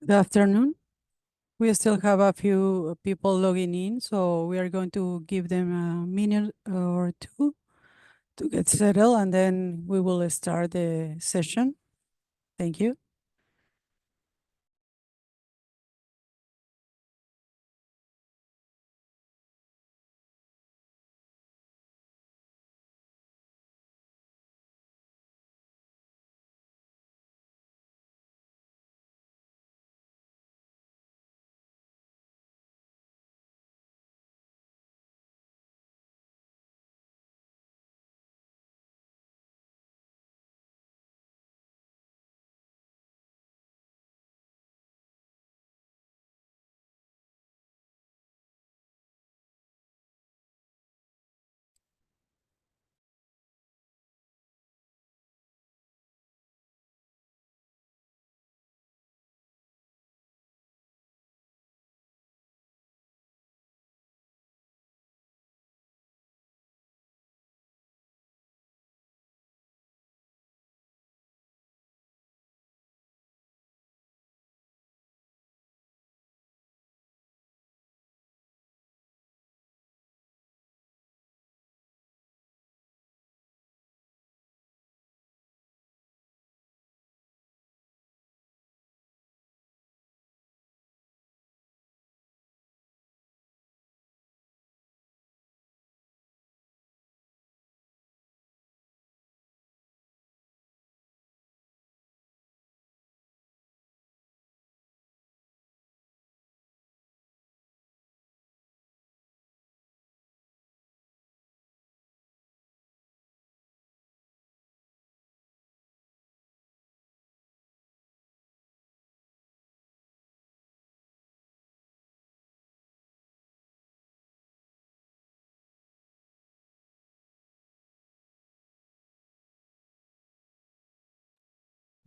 Good afternoon. We still have a few people logging in, so we are going to give them a minute or two to get settled, and then we will start the session. Thank you.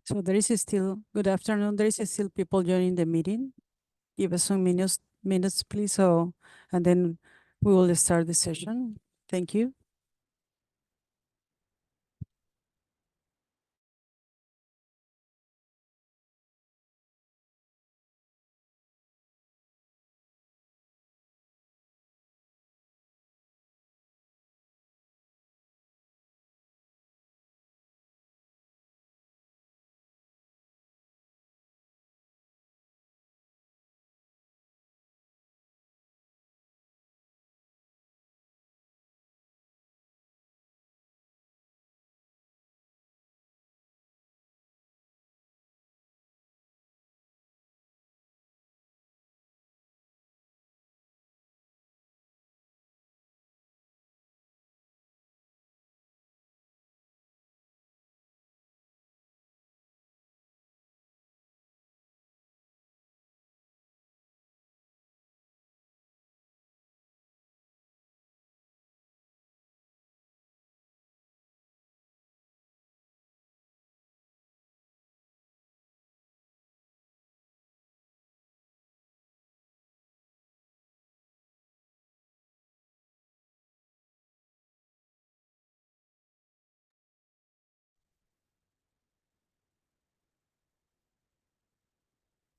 So there is still, good afternoon, there is still people joining the meeting. Give us some minutes, please, and then we will start the session. Thank you.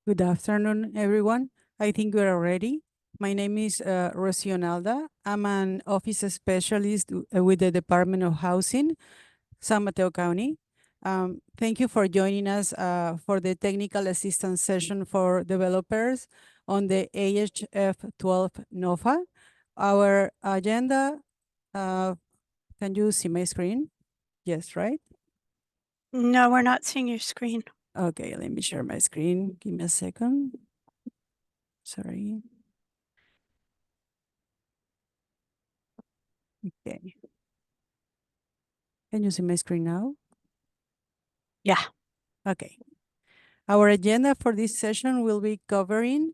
Good afternoon, everyone. I think we are ready. My name is Rosionalda. I'm an office specialist with the Department of Housing, San Mateo County. Thank you for joining us for the technical assistance session for developers on the AHF 12 NOFA. Our agenda, can you see my screen? Yes, right? No, we're not seeing your screen. Okay, let me share my screen. Give me a second. Sorry. Okay. Can you see my screen now? Yeah. Okay. Our agenda for this session will be covering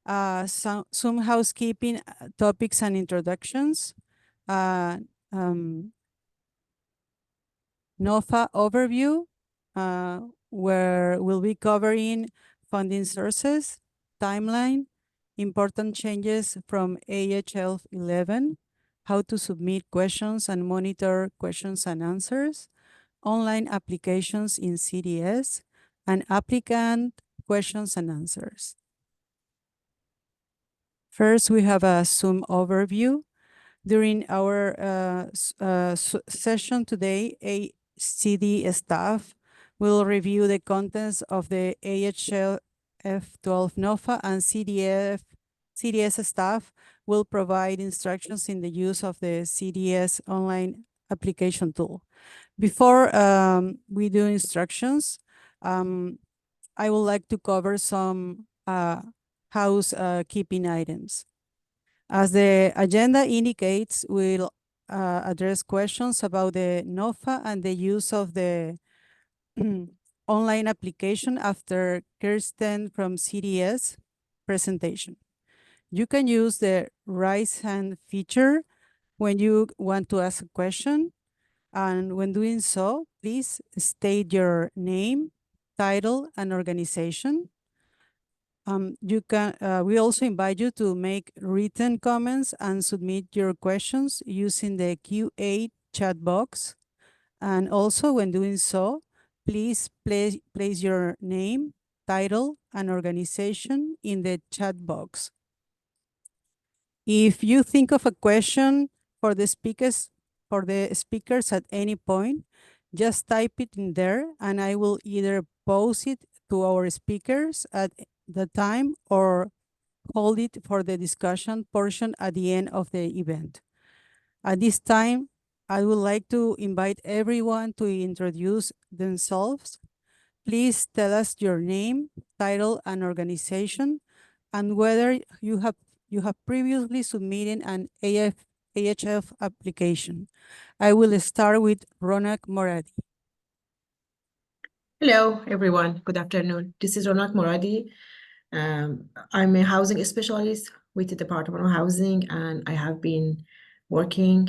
some housekeeping topics and introductions, uh, um, NOFA overview, where we'll be covering funding sources, timeline, important changes from AHL 11, how to submit questions and monitor questions and answers, online applications in CDS, and applicant questions and answers. First, we have a Zoom overview. During our session today, CD staff will review the contents of the AHF 12 NOFA, and CDS staff will provide instructions in the use of the CDS online application tool. Before we do instructions, I would like to cover some housekeeping items. As the agenda indicates, we'll address questions about the NOFA and the use of the online application after Kirsten from CDS presentation. You can use the raise hand feature when you want to ask a question. And when doing so, please state your name, title, and organization. We also invite you to make written comments and submit your questions using the QA chat box. And also when doing so, please place your name, title, and organization in the chat box. If you think of a question for the speakers at any point, just type it in there and I will either post it to our speakers at the time or hold it for the discussion portion at the end of the event. At this time, I would like to invite everyone to introduce themselves. Please tell us your name, title, and organization, and whether you have previously submitted an AHF application. I will start with Ronak Moradi. Hello, everyone. Good afternoon. This is Ronak Moradi. I'm a housing specialist with the Department of Housing, and I have been working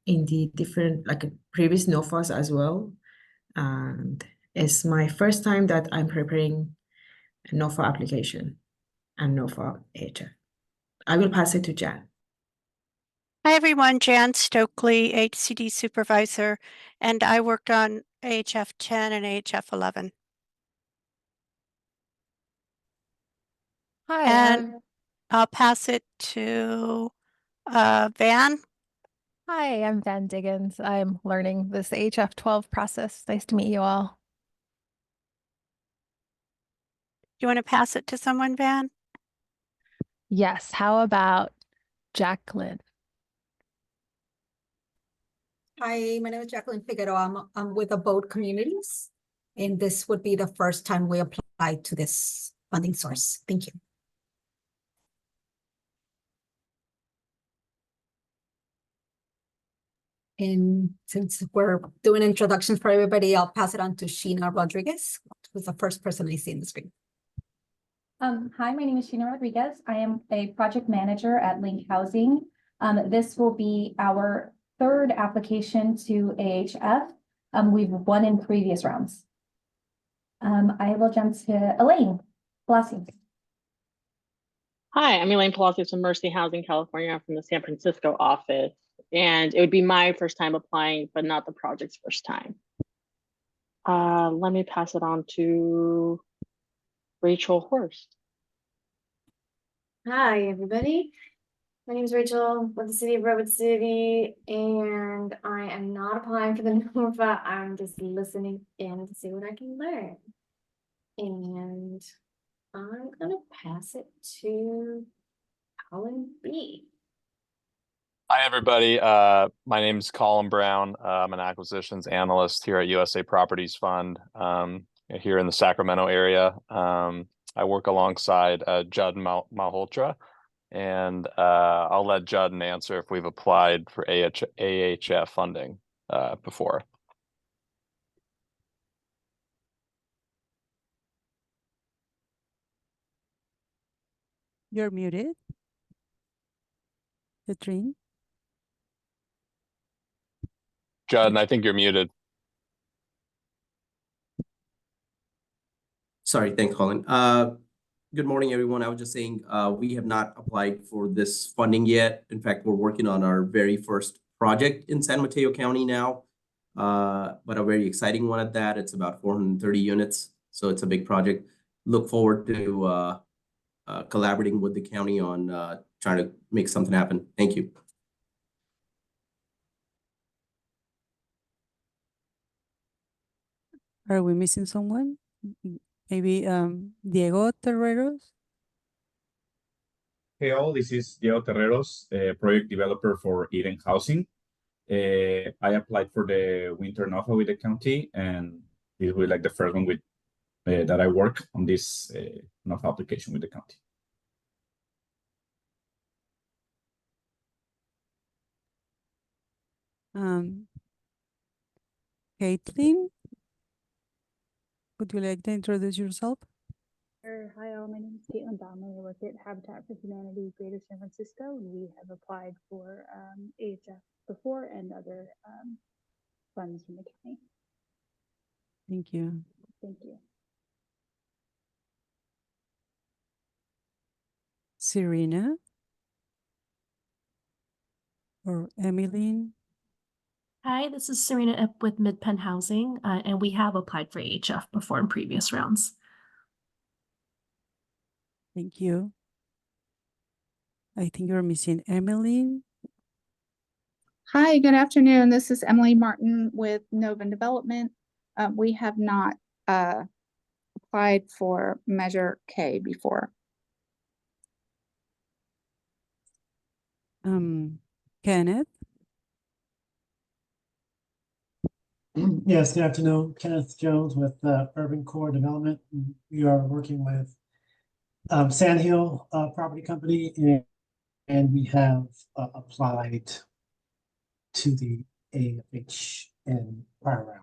in the different, previous NOFAs as well. And it's my first time that I'm preparing a NOFA application and NOFA AHF. I will pass it to Jan. Hi, everyone. Jan Stokely, HCD supervisor, and I worked on AHF 10 and AHF 11. Hi, And I'll pass it to Van. Hi, I'm Van Diggins. I'm learning this AHF 12 process. Nice to meet you all. You want to pass it to someone, Van? Yes, how about Jacqueline? Hi, my name is Jacqueline Figueroa. I'm with Abode Communities, and this would be the first time we apply to this funding source. Thank you. And since we're doing introductions for everybody, I'll pass it on to Sheena Rodriguez, who's the first person I see in the screen. Hi, my name is Sheena Rodriguez. I am a project manager at Link Housing. This will be our third application to AHF. We've won in previous rounds. I will jump to Elaine Palacios. Hi, I'm Elaine Palacios from Mercy Housing, California, from the San Francisco office. And it would be my first time applying, but not the project's first time. Let me pass it on to Rachel Horst. Hi, everybody. My name is Rachel with the City of Redwood City, and I am not applying for the NOFA. I'm just listening in to see what I can learn. And I'm gonna pass it to Colin B. Hi, everybody. My name is Colin Brown. I'm an acquisitions analyst here at USA Properties Fund here in the Sacramento area. I work alongside Judd Malhotra, and I'll let Judd answer if we've applied for AHF funding before. You're muted. Katrine. Judd, I think you're muted. Sorry, thanks, Colin. Good morning, everyone. I was just saying we have not applied for this funding yet. In fact, we're working on our very first project in San Mateo County now, but a very exciting one at that. It's about 430 units, so it's a big project. look forward to collaborating with the county on trying to make something happen. Thank you. Are we missing someone? Maybe Diego Terreros? Hey all, this is Diego Terreros, project developer for Eden Housing. I applied for the winter NOFA with the county, and this will be like the first one with that I work on this NOFA application with the county. Caitlin, would you like to introduce yourself? Sure. Hi all, my name is Caitlin Donnelly. I work at Habitat for Humanity Greater San Francisco, and we have applied for AHF before and other funds from the county. Thank you. Thank you. Serena? Or Emmeline? Hi, this is Serena Ip with Mid-Penn Housing, and we have applied for AHF before in previous rounds. Thank you. I think you're missing Emmeline. Hi, good afternoon. This is Emily Martin with NOVA Development. We have not applied for Measure K before. Kenneth? Yes, good afternoon. Kenneth Jones with Urban Core Development. We are working with Sandhill Property Company, and we have applied to the AHF in prior round.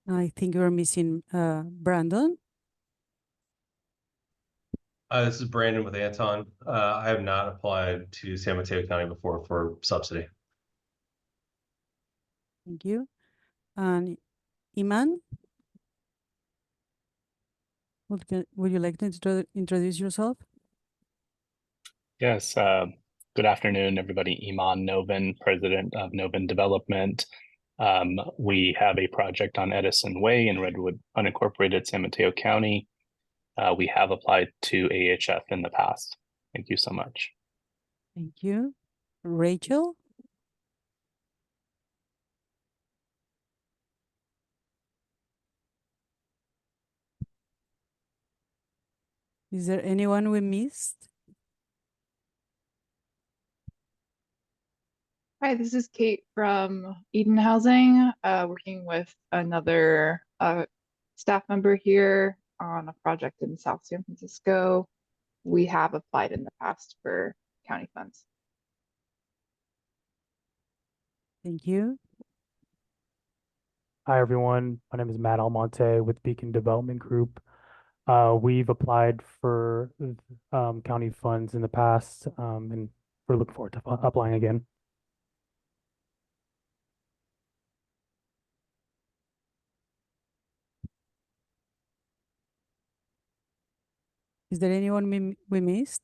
I think you're missing Brandon. This is Brandon with Anton. I have not applied to San Mateo County before for subsidy. Thank you. And Iman? Would you like to introduce yourself? Yes, good afternoon, everybody. Iman Novin, president of Novin Development. We have a project on Edison Way in Redwood Unincorporated, San Mateo County. We have applied to AHF in the past. Thank you so much. Thank you. Rachel? Is there anyone we missed? Hi, this is Kate from Eden Housing, working with another staff member here on a project in South San Francisco. We have applied in the past for county funds. Thank you. Hi, everyone. My name is Matt Almonte with Beacon Development Group. We've applied for county funds in the past, and we're looking forward to applying again. Is there anyone we missed?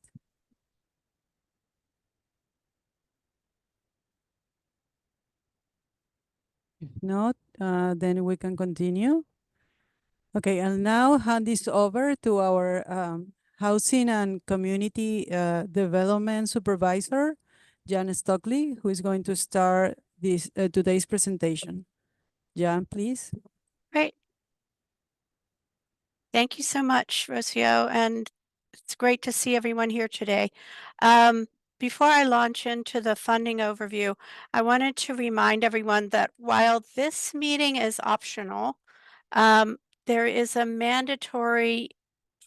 If not, then we can continue. Okay, I'll now hand this over to our Housing and Community Development Supervisor, Jan Stockley, who is going to start this today's presentation. Jan, please. Great. Thank you so much, Rocio, and it's great to see everyone here today. Before I launch into the funding overview, I wanted to remind everyone that while this meeting is optional, there is a mandatory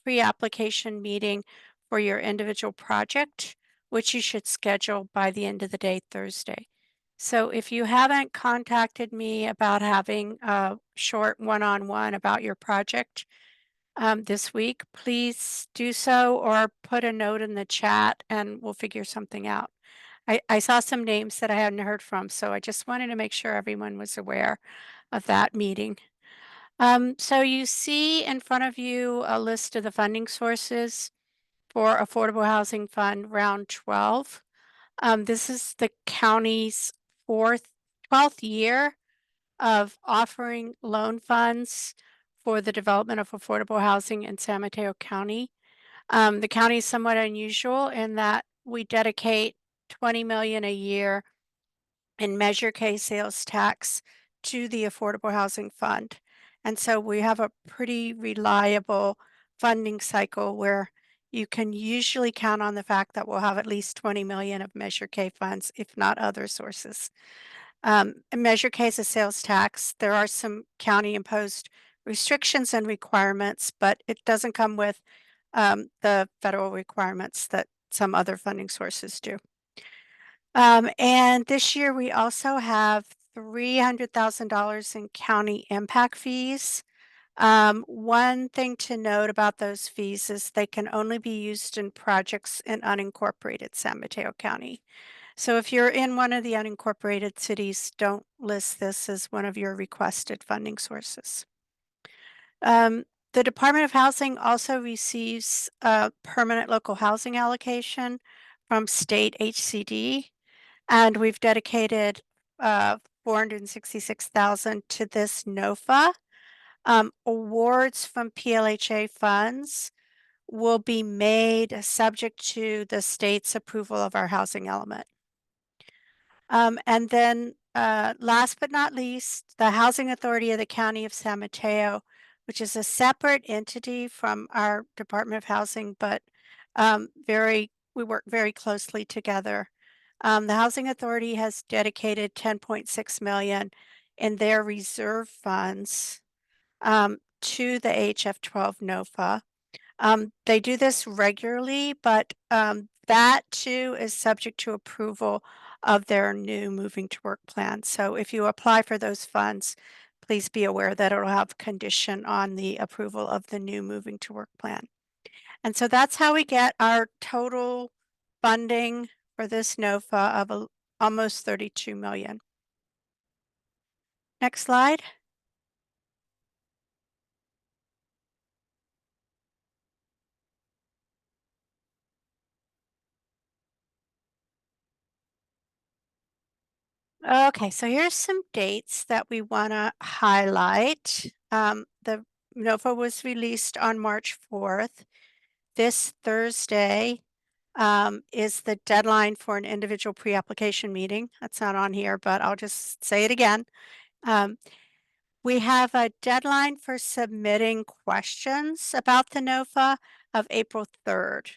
pre-application meeting for your individual project, which you should schedule by the end of the day, Thursday. So if you haven't contacted me about having a short one-on-one about your project this week, please do so or put a note in the chat and we'll figure something out. I saw some names that I hadn't heard from, so I just wanted to make sure everyone was aware of that meeting. So you see in front of you a list of the funding sources for Affordable Housing Fund Round 12. This is the county's 12th year of offering loan funds for the development of affordable housing in San Mateo County. The county is somewhat unusual in that we dedicate 20 million a year in Measure K sales tax to the Affordable Housing Fund. And so we have a pretty reliable funding cycle where you can usually count on the fact that we'll have at least 20 million of Measure K funds, if not other sources. Measure K is a sales tax. There are some county imposed restrictions and requirements, but it doesn't come with the federal requirements that some other funding sources do. And this year we also have $300,000 in county impact fees. One thing to note about those fees is they can only be used in projects in unincorporated San Mateo County. So if you're in one of the unincorporated cities, don't list this as one of your requested funding sources. The Department of Housing also receives a permanent local housing allocation from state HCD, and we've dedicated $466,000 to this NOFA. Awards from PLHA funds will be made subject to the state's approval of our housing element. And then last but not least, the Housing Authority of the County of San Mateo, which is a separate entity from our Department of Housing, but we work very closely together. The Housing Authority has dedicated 10.6 million in their reserve funds to the AHF 12 NOFA. They do this regularly, but that too is subject to approval of their new moving to work plan. So if you apply for those funds, please be aware that it'll have condition on the approval of the new moving to work plan. And so that's how we get our total funding for this NOFA of almost 32 million. Next slide. Okay, so here's some dates that we want to highlight. The NOFA was released on March 4th. This Thursday is the deadline for an individual pre-application meeting. That's not on here, but I'll just say it again. We have a deadline for submitting questions about the NOFA of April 3rd.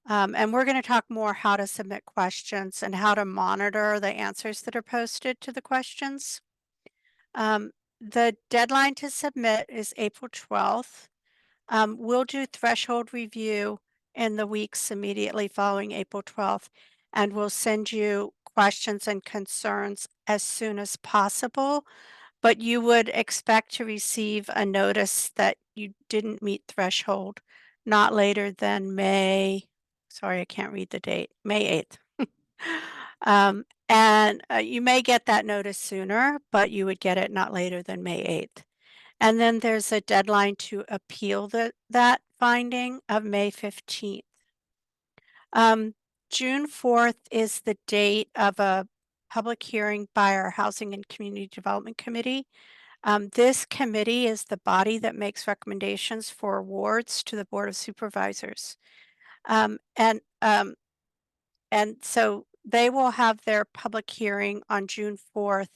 And we're going to talk more how to submit questions and how to monitor the answers that are posted to the questions. The deadline to submit is April 12th. We'll do threshold review in the weeks immediately following April 12th, and we'll send you questions and concerns as soon as possible. But you would expect to receive a notice that you didn't meet threshold not later than May. Sorry, I can't read the date. May 8th. And you may get that notice sooner, but you would get it not later than May 8th. And then there's a deadline to appeal that finding of May 15th. June 4th is the date of a public hearing by our Housing and Community Development Committee. This committee is the body that makes recommendations for awards to the Board of Supervisors. And so they will have their public hearing on June 4th,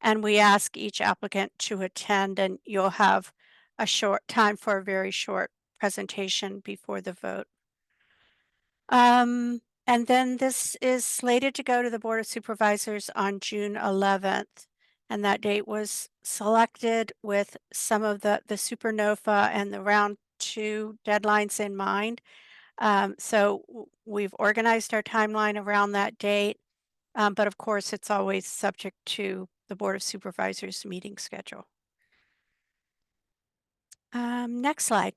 and we ask each applicant to attend, and you'll have a short time for a very short presentation before the vote. And then this is slated to go to the Board of Supervisors on June 11th. And that date was selected with some of the Super NOFA and the round 2 deadlines in mind. So we've organized our timeline around that date, but of course it's always subject to the Board of Supervisors meeting schedule. Next slide.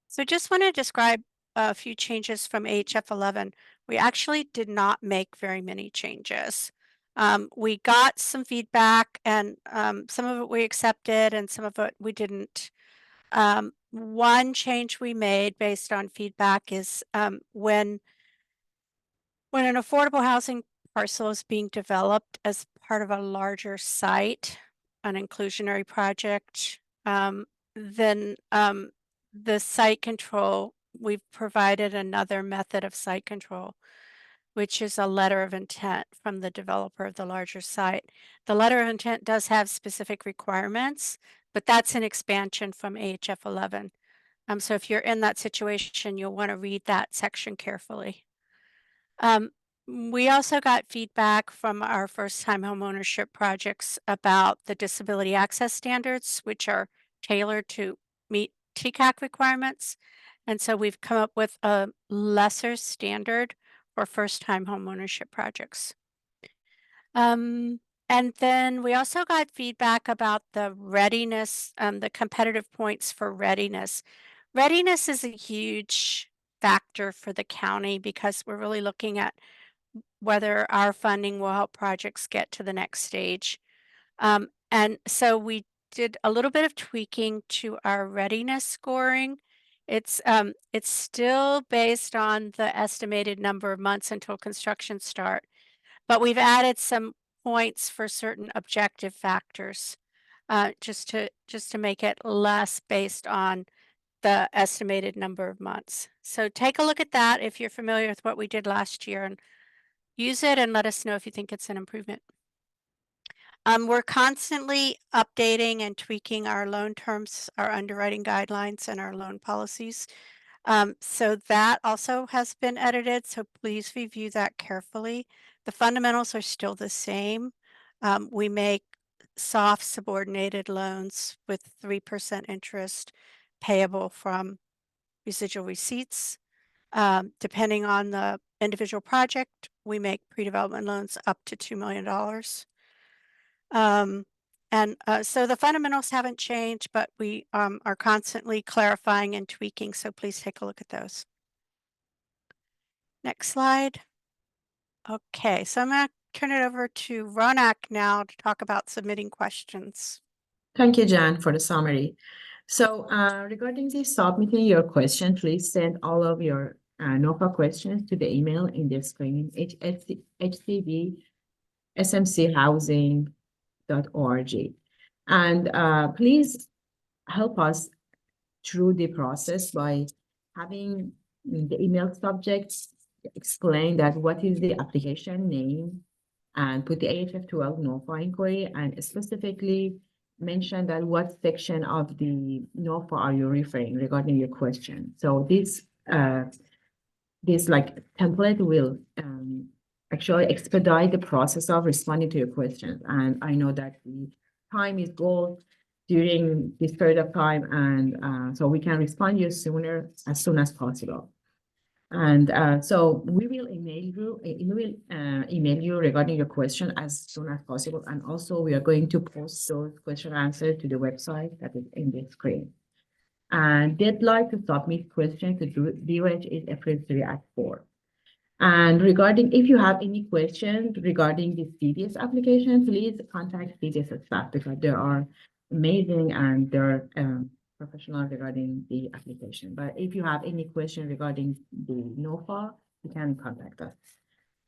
So just want to describe a few changes from AHF 11. We actually did not make very many changes. We got some feedback, and some of it we accepted and some of it we didn't. One change we made based on feedback is when an affordable housing parcel is being developed as part of a larger site, an inclusionary project, then the site control, we've provided another method of site control, which is a letter of intent from the developer of the larger site. The letter of intent does have specific requirements, but that's an expansion from AHF 11. So if you're in that situation, you'll want to read that section carefully. We also got feedback from our first-time homeownership projects about the disability access standards, which are tailored to meet TCAC requirements. And so we've come up with a lesser standard for first-time homeownership projects. And then we also got feedback about the readiness, the competitive points for readiness. Readiness is a huge factor for the county because we're really looking at whether our funding will help projects get to the next stage. And so we did a little bit of tweaking to our readiness scoring. It's still based on the estimated number of months until construction start, but we've added some points for certain objective factors, just to make it less based on the estimated number of months. So take a look at that if you're familiar with what we did last year, and use it and let us know if you think it's an improvement. We're constantly updating and tweaking our loan terms, our underwriting guidelines, and our loan policies. So that also has been edited, so please review that carefully. The fundamentals are still the same. We make soft subordinated loans with 3% interest payable from residual receipts. Depending on the individual project, we make pre-development loans up to $2 million. So the fundamentals haven't changed, but we are constantly clarifying and tweaking, so please take a look at those. Next slide. Okay, so I'm going to turn it over to Ronak now to talk about submitting questions. Thank you, Jan, for the summary. So regarding the submitting your question, please send all of your NOFA questions to the email in the screen, hcb@smchousing.org. And please help us through the process by having the email subjects explain that what is the application name, and put the AHF 12 NOFA inquiry, and specifically mention that what section of the NOFA are you referring regarding your question. So this like template will actually expedite the process of responding to your questions. And I know that the time is gold during this period of time, and so we can respond you sooner, as soon as possible. And so we will email you regarding your question as soon as possible. And also we are going to post those question answers to the website that is in the screen. And deadline to submit questions to DOH is April 3 at 4. And regarding, if you have any questions regarding the CDS application, please contact CDS staff because they are amazing and they're professional regarding the application. But if you have any question regarding the NOFA, you can contact us.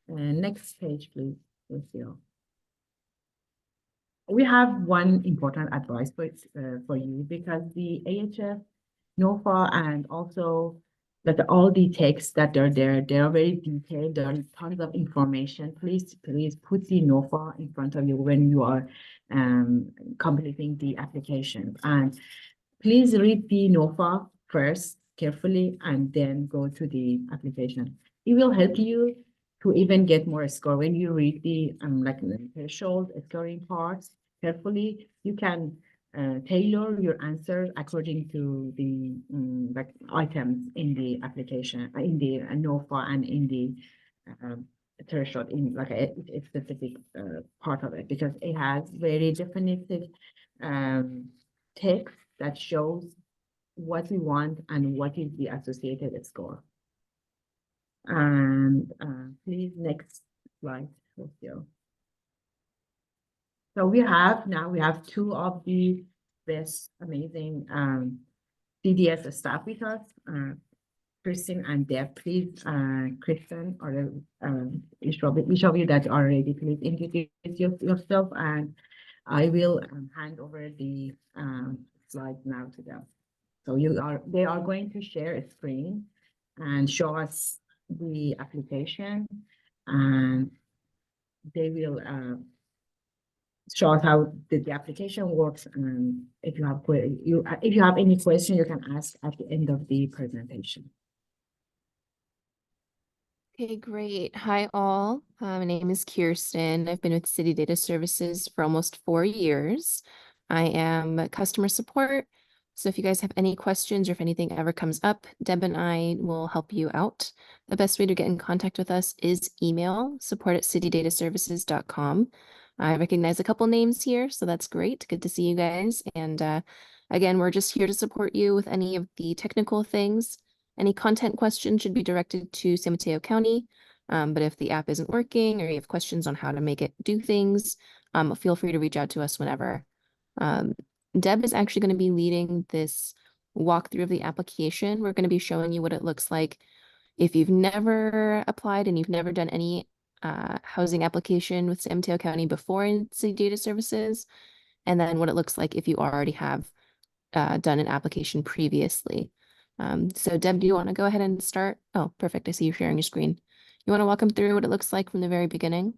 And next page, please, Lucille. We have one important advice for you, because the AHF, NOFA, and also that all the texts that are there, they are very detailed. There are tons of information. Please put the NOFA in front of you when you are completing the application. And please read the NOFA first carefully and then go to the application. It will help you to even get more score. When you read the like threshold scoring parts carefully, you can tailor your answer according to the like items in the application, in the NOFA and in the threshold, in like a specific part of it, because it has very definitive text that shows what we want and what is the associated score. And please, next slide. So we have two of the best amazing CDS staff with us. Kristen and Deb, please, Kristen or each of you that are ready, please introduce yourself, and I will hand over the slide now to them. So they are going to share a screen and show us the application, and they will show us how the application works. And if you have any question, you can ask at the end of the presentation. Okay, great. Hi, all. My name is Kirsten. I've been with City Data Services for almost 4 years. I am customer support. So if you guys have any questions or if anything ever comes up, Deb and I will help you out. The best way to get in contact with us is email, support@citydataservices.com. I recognize a couple names here, so that's great. Good to see you guys. And again, we're just here to support you with any of the technical things. Any content questions should be directed to San Mateo County. But if the app isn't working or you have questions on how to make it do things, feel free to reach out to us whenever. Deb is actually going to be leading this walkthrough of the application. We're going to be showing you what it looks like if you've never applied and you've never done any housing application with San Mateo County before in City Data Services, and then what it looks like if you already have done an application previously. So Deb, do you want to go ahead and start? Oh, perfect. I see you sharing your screen. You want to walk them through what it looks like from the very beginning?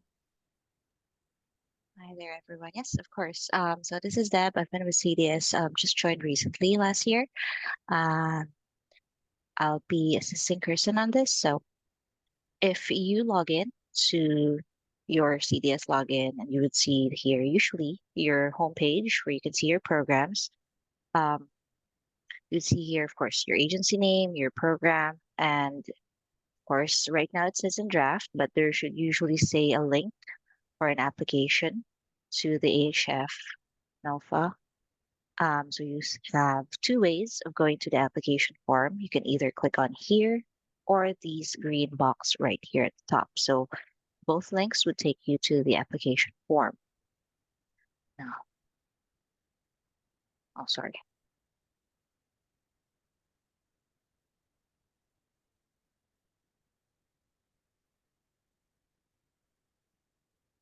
Hi there, everyone. Yes, of course. So this is Deb. I've been with CDS, just joined recently last year. I'll be assisting Kirsten on this. So if you log in to your CDS login, and you would see here usually your homepage where you can see your programs. You see here, of course, your agency name, your program, and of course, right now it says in draft, but there should usually say a link or an application to the AHF NOFA. So you have two ways of going to the application form. You can either click on here or these green box right here at the top. So both links would take you to the application form. Now, oh, sorry.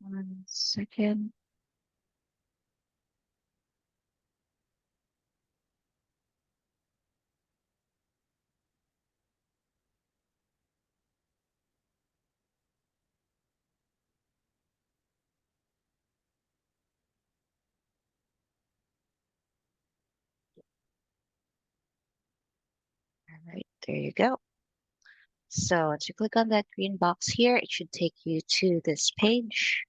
One second. All right, there you go. So once you click on that green box here, it should take you to this page.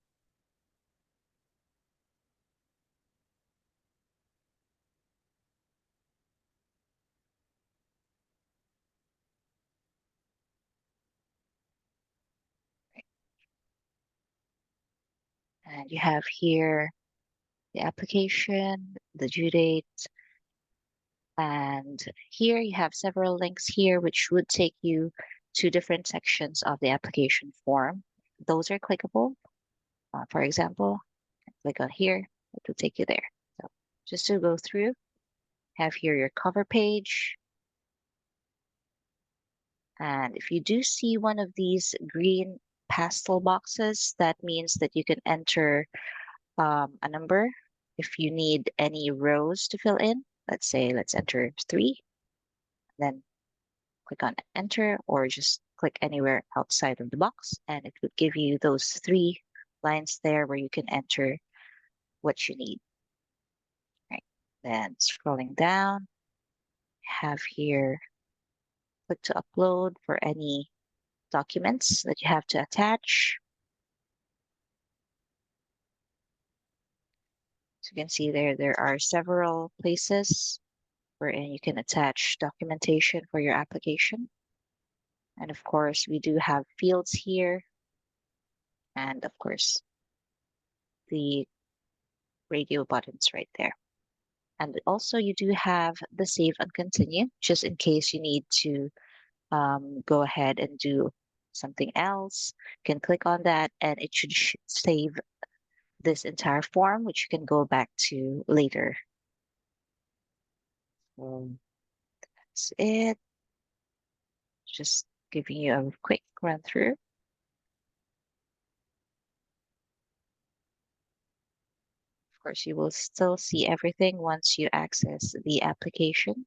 And you have here the application, the due date, and here you have several links here which would take you to different sections of the application form. Those are clickable. For example, click on here, it will take you there. So just to go through, have here your cover page. And if you do see one of these green pastel boxes, that means that you can enter a number. If you need any rows to fill in, let's say, let's enter 3, then click on enter, or just click anywhere outside of the box, and it would give you those 3 lines there where you can enter what you need. Right. Then scrolling down, have here, click to upload for any documents that you have to attach. So you can see there are several places wherein you can attach documentation for your application. And of course, we do have fields here. And of course, the radio buttons right there. And also you do have the save and continue, just in case you need to go ahead and do something else. You can click on that and it should save this entire form, which you can go back to later. That's it. Just giving you a quick run through. Of course, you will still see everything once you access the application.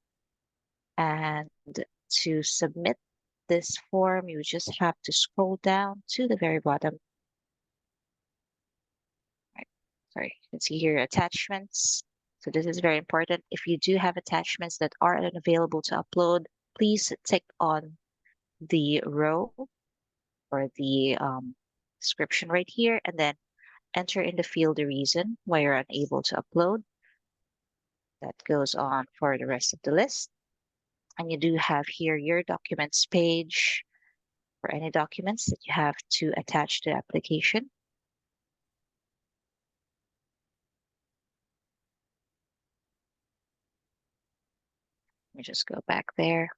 And to submit this form, you just have to scroll down to the very bottom. Right. Sorry, you can see here attachments. So this is very important. If you do have attachments that are unavailable to upload, please tick on the row or the description right here, and then enter in the field the reason why you're unable to upload. That goes on for the rest of the list. And you do have here your documents page for any documents that you have to attach to the application. Let me just go back there.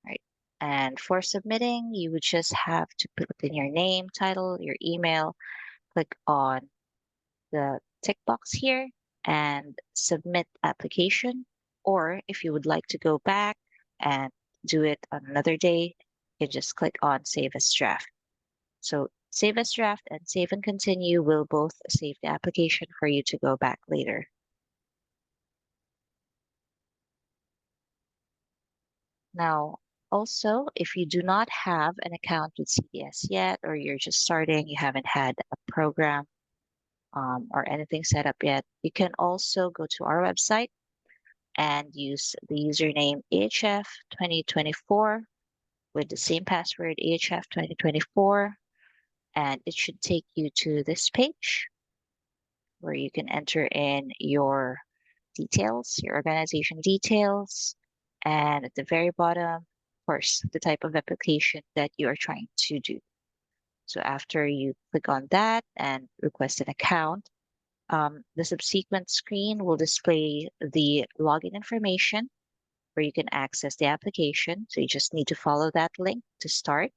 Right. And for submitting, you would just have to put in your name, title, your email, click on the tick box here and submit application. Or if you would like to go back and do it on another day, you just click on save as draft. So save as draft and save and continue will both save the application for you to go back later. Now, also, if you do not have an account with CDS yet, or you're just starting, you haven't had a program or anything set up yet, you can also go to our website and use the username AHF 2024 with the same password AHF 2024, and it should take you to this page where you can enter in your details, your organization details, and at the very bottom, of course, the type of application that you are trying to do. So after you click on that and request an account, the subsequent screen will display the login information where you can access the application. So you just need to follow that link to start.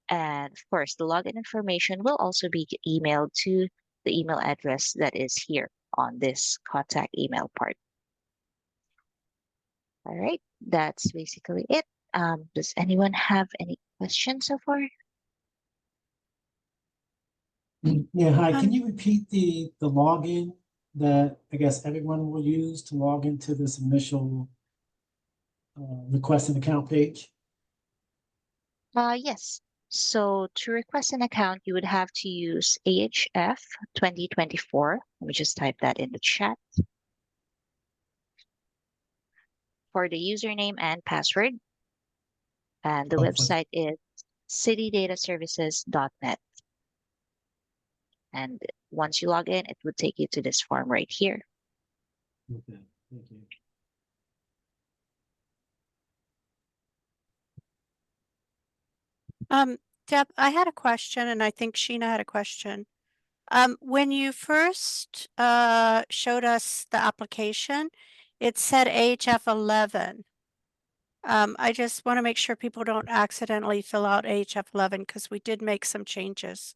And of course, the login information will also be emailed to the email address that is here on this contact email part. All right, that's basically it. Does anyone have any questions so far? Yeah, hi. Can you repeat the login that I guess everyone will use to log into this initial request an account page? Yes. So to request an account, you would have to use AHF 2024. Let me just type that in the chat. For the username and password. And the website is citydataservices.net. And once you log in, it would take you to this form right here. Okay, thank you. Deb, I had a question, and I think Sheena had a question. When you first showed us the application, it said AHF 11. I just want to make sure people don't accidentally fill out AHF 11 because we did make some changes.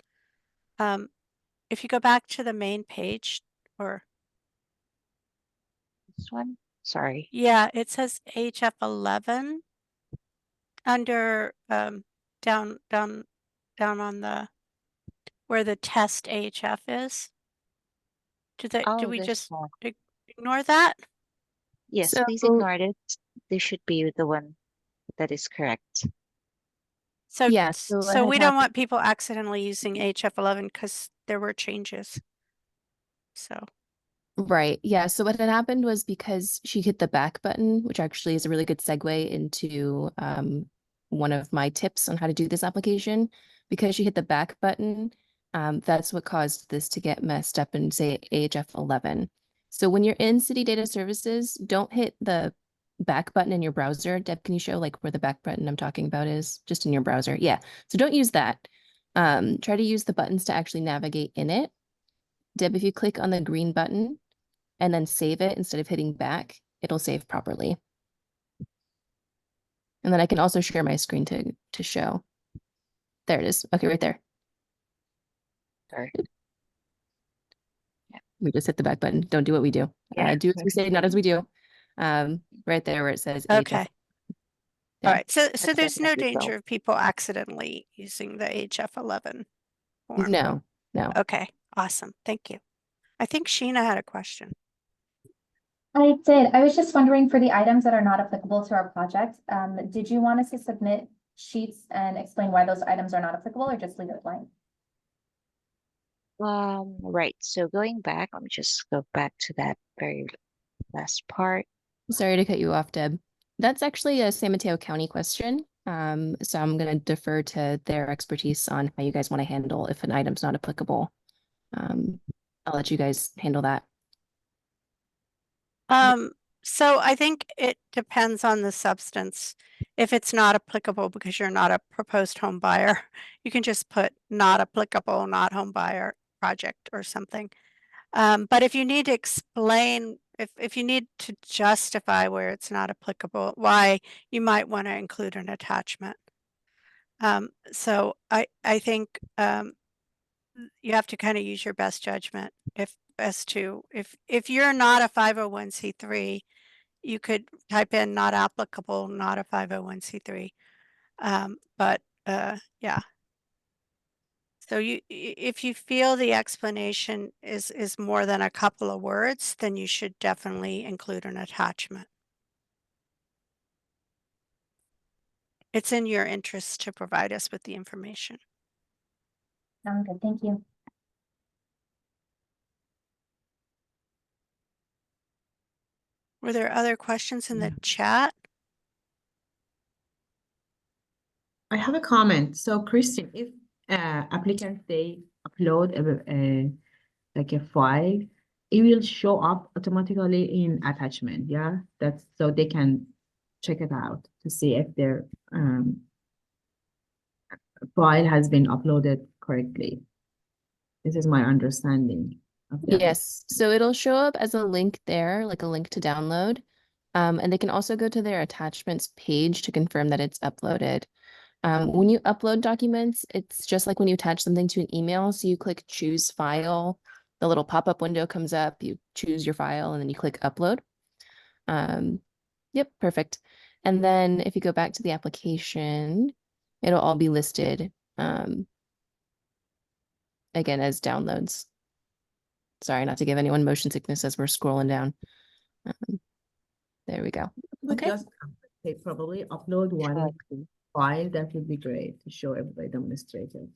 If you go back to the main page, or this one, sorry. Yeah, it says AHF 11 under down on the where the test AHF is. Do we just ignore that? Yes, So- please ignore it. This should be the one that is correct. So Yeah, so we don't want people accidentally using AHF 11 because there were changes. So Right. Yeah. So what had happened was because she hit the back button, which actually is a really good segue into one of my tips on how to do this application. Because she hit the back button, that's what caused this to get messed up and say AHF 11. So when you're in City Data Services, don't hit the back button in your browser. Deb, can you show like where the back button I'm talking about is? Just in your browser. Yeah. So don't use that. Try to use the buttons to actually navigate in it. Deb, if you click on the green button and then save it instead of hitting back, it'll save properly. And then I can also share my screen to show. There it is. Okay, right there. Sorry. Yeah. We just hit the back button. Don't do what we do. Yeah. Do as we say, not as we do. Right there where it says okay. All right, so That's there's no definitely so. danger of people accidentally using the AHF 11 form? No, no. Okay, awesome, thank you. I think Sheena had a question. I did. I was just wondering for the items that are not applicable to our project, did you want us to submit sheets and explain why those items are not applicable or just leave it blank? Right. So going back, let me just go back to that very last part. Sorry to cut you off, Deb. That's actually a San Mateo County question. So I'm going to defer to their expertise on how you guys want to handle if an item's not applicable. I'll let you guys handle that. So I think it depends on the substance. If it's not applicable because you're not a proposed home buyer, you can just put not applicable, not home buyer project or something. But if you need to explain, if you need to justify where it's not applicable, why, you might want to include an attachment. So I think you have to kind of use your best judgment if you're not a 501c3, you could type in not applicable, not a 501c3. Yeah. So if you feel the explanation is more than a couple of words, then you should definitely include an attachment. It's in your interest to provide us with the information. Sounds good. Thank you. Were there other questions in the chat? I have a comment. So Christine, if applicants, they upload like a file, it will show up automatically in attachment. Yeah, that's so they can check it out to see if their file has been uploaded correctly. This is my understanding of the Yes, so it'll show up as a link there, like a link to download. And they can also go to their attachments page to confirm that it's uploaded. When you upload documents, it's just like when you attach something to an email. So you click choose file, the little pop-up window comes up, you choose your file, and then you click upload. Yep, perfect. And then if you go back to the application, it'll all be listed again as downloads. Sorry, not to give anyone motion sickness as we're scrolling down. There we go. Okay. Just probably upload one file. That would be great to show everybody demonstrated.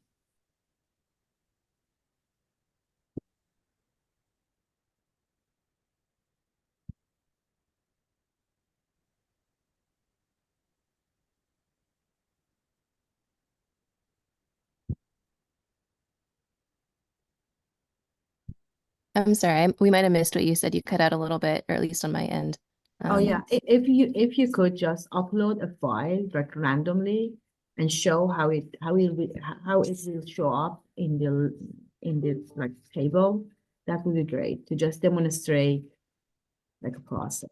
I'm sorry, we might have missed what you said. You cut out a little bit, or at least on my end. Oh yeah, if you could just upload a file like randomly and show how it will show up in the like table, that would be great to just demonstrate like a process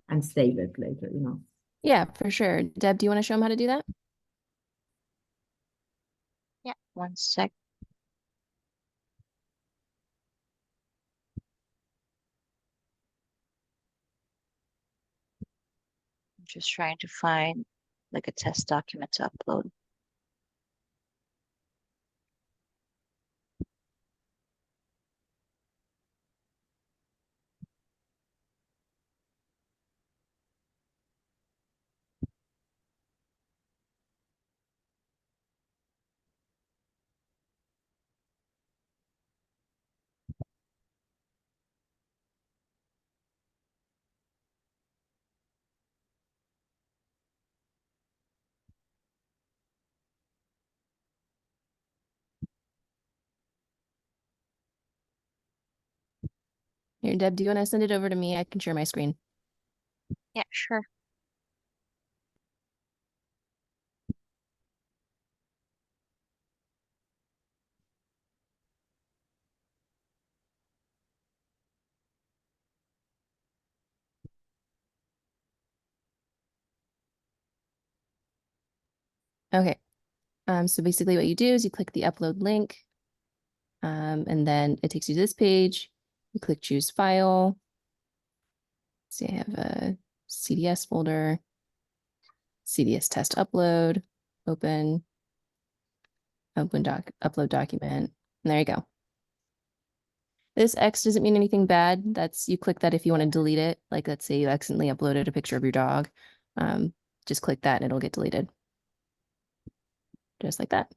and save it later, you know. Yeah, for sure. Deb, do you want to show them how to do that? Yeah, one sec. I'm just trying to find like a test document to upload. Here, Deb, do you want to send it over to me? I can share my screen. Yeah, sure. Okay. So basically what you do is you click the upload link, and then it takes you to this page. You click choose file. See, I have CDS folder, CDS test upload, open upload document, and there you go. This X doesn't mean anything bad. That's, you click that if you want to delete it. Like, let's say you accidentally uploaded a picture of your dog. Just click that and it'll get deleted. Just like that.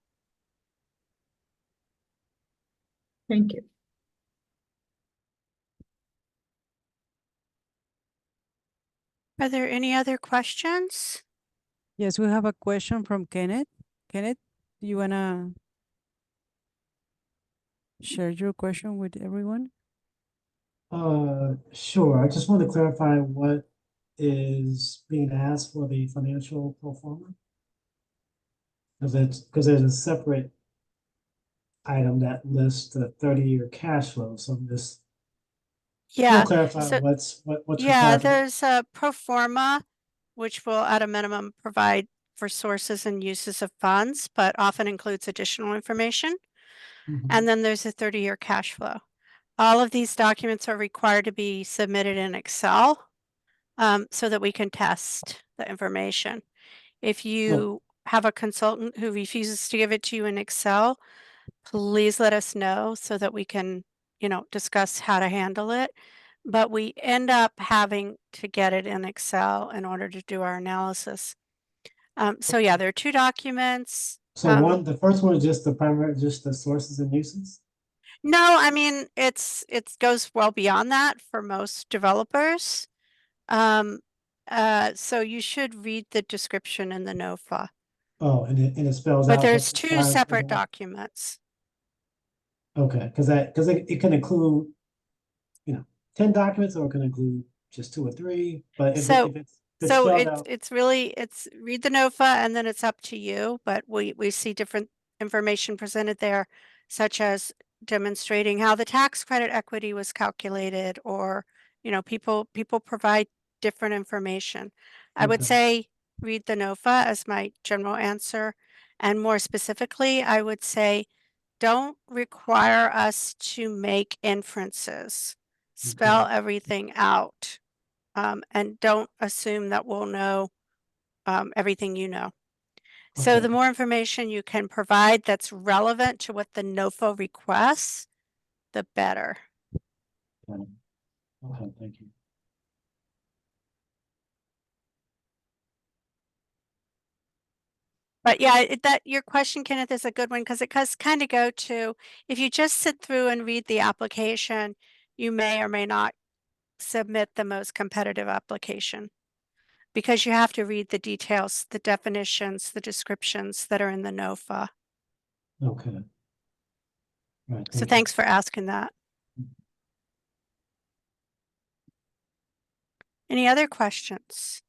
Thank you. Are there any other questions? Yes, we have a question from Kenneth. Kenneth, do you wanna share your question with everyone? Sure. I just want to clarify what is being asked for the financial pro forma. Because there's a separate item that lists the 30-year cash flow. So I'm just want Yeah. to clarify So what's yeah, required for that. there's a pro forma, which will at a minimum provide for sources and uses of funds, but often includes additional information. And then there's a 30-year cash flow. All of these documents are required to be submitted in Excel so that we can test the information. If you have a consultant who refuses to give it to you in Excel, please let us know so that we can, discuss how to handle it. But we end up having to get it in Excel in order to do our analysis. So yeah, there are two documents. So the first one is just the sources and uses? No, I mean, it goes well beyond that for most developers. So you should read the description in the NOFA. Oh, and it spells But out there's what's two required for separate that? documents. Okay, because it can include, 10 documents, or it can include just 2 or 3. But if it's spelled out. It's really read the NOFA and then it's up to you. But we see different information presented there, such as demonstrating how the tax credit equity was calculated, or people provide different information. I would say read the NOFA as my general answer, and more specifically, I would say don't require us to make inferences. Spell everything out. And don't assume that we'll know everything you know. So the more information you can provide that's relevant to what the NOFA requests, the better. Okay, thank you. But yeah, that your question, Kenneth, is a good one, because it does kind of go to, if you just sit through and read the application, you may or may not submit the most competitive application, because you have to read the details, the definitions, the descriptions that are in the NOFA. Okay. Right, So thank you. thanks for asking that. Any other questions?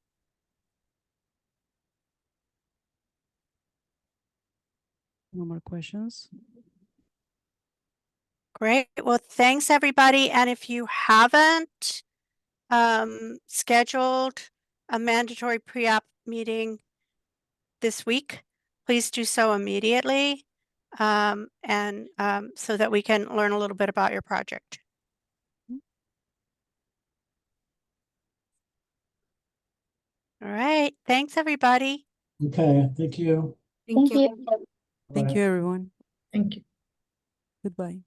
No more questions? Great. Well, thanks everybody. And if you haven't scheduled a mandatory pre-app meeting this week, please do so immediately, and so that we can learn a little bit about your project. All right. Thanks everybody. Okay, thank you. Thank you. Thank you, everyone. Thank you. Goodbye.